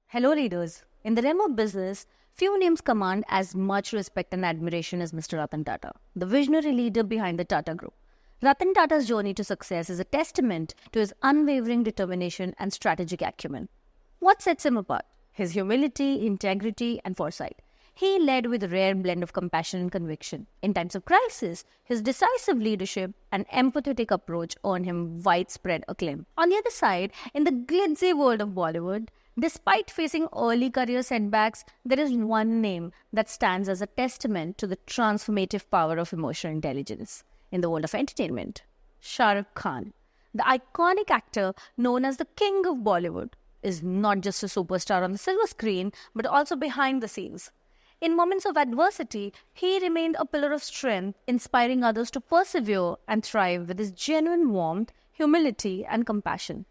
Hello, leaders. In the realm of business, few names command as much respect and admiration as Mr. Ratan Tata, the visionary leader behind the Tata Group. Ratan Tata's journey to success is a testament to his unwavering determination and strategic acumen. What sets him apart? His humility, integrity, and foresight. He led with a rare blend of compassion and conviction. In times of crisis, his decisive leadership and empathetic approach earned him widespread acclaim. On the other side, in the glitzy world of Bollywood, despite facing early career setbacks, there is one name that stands as a testament to the transformative power of emotional intelligence in the world of entertainment. Shah Rukh Khan, the iconic actor known as the King of Bollywood, is not just a superstar on the silver screen, but also behind the scenes. In moments of adversity, he remained a pillar of strength, inspiring others to persevere and thrive with his genuine warmth, humility, and compassion.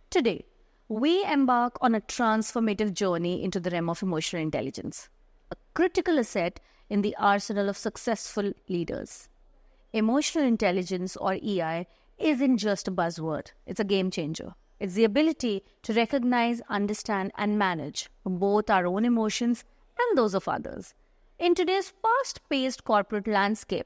Today, we embark on a transformative journey into the realm of emotional intelligence, a critical asset in the arsenal of successful leaders. Emotional intelligence, or EI, isn't just a buzzword, it's a game changer. It's the ability to recognize, understand, and manage both our own emotions and those of others. In today's fast-paced corporate landscape,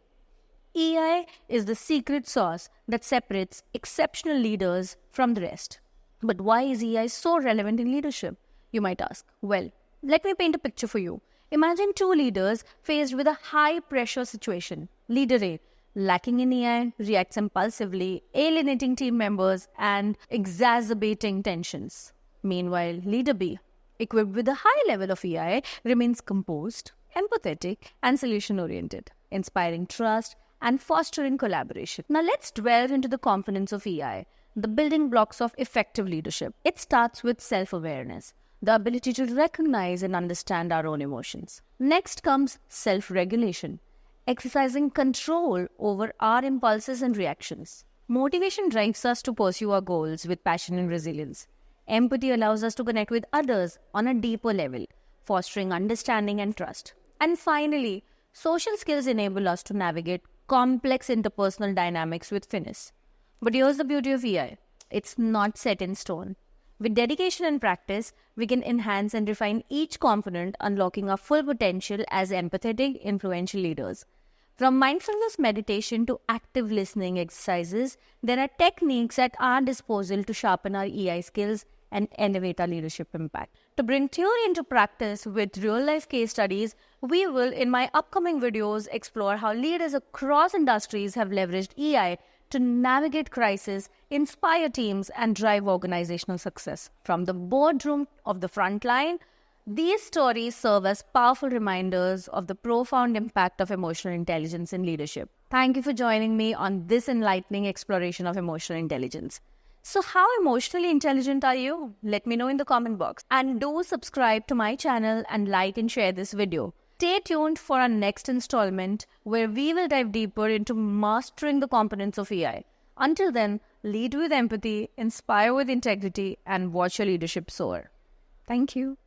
EI is the secret sauce that separates exceptional leaders from the rest. But why is EI so relevant in leadership? You might ask. Well, let me paint a picture for you. Imagine two leaders faced with a high-pressure situation. Leader A, lacking in EI, reacts impulsively, alienating team members and exacerbating tensions. Meanwhile, Leader B, equipped with a high level of EI, remains composed, empathetic, and solution-oriented, inspiring trust and fostering collaboration. Now let's delve into the components of EI, the building blocks of effective leadership. It starts with self-awareness, the ability to recognize and understand our own emotions. Next comes self-regulation, exercising control over our impulses and reactions. Motivation drives us to pursue our goals with passion and resilience. Empathy allows us to connect with others on a deeper level, fostering understanding and trust. And finally, social skills enable us to navigate complex interpersonal dynamics with finesse. But here's the beauty of EI. It's not set in stone. With dedication and practice, we can enhance and refine each component, unlocking our full potential as empathetic, influential leaders. From mindfulness meditation to active listening exercises, there are techniques at our disposal to sharpen our EI skills and elevate our leadership impact. To bring theory into practice with real-life case studies, we will, in my upcoming videos, explore how leaders across industries have leveraged EI to navigate crisis, inspire teams, and drive organizational success. From the boardroom of the front line, these stories serve as powerful reminders of the profound impact of emotional intelligence in leadership. Thank you for joining me on this enlightening exploration of emotional intelligence. So how emotionally intelligent are you? Let me know in the comment box. And do subscribe to my channel and like and share this video. Stay tuned for our next installment where we will dive deeper into mastering the components of EI. Until then, lead with empathy, inspire with integrity, and watch your leadership soar. Thank you.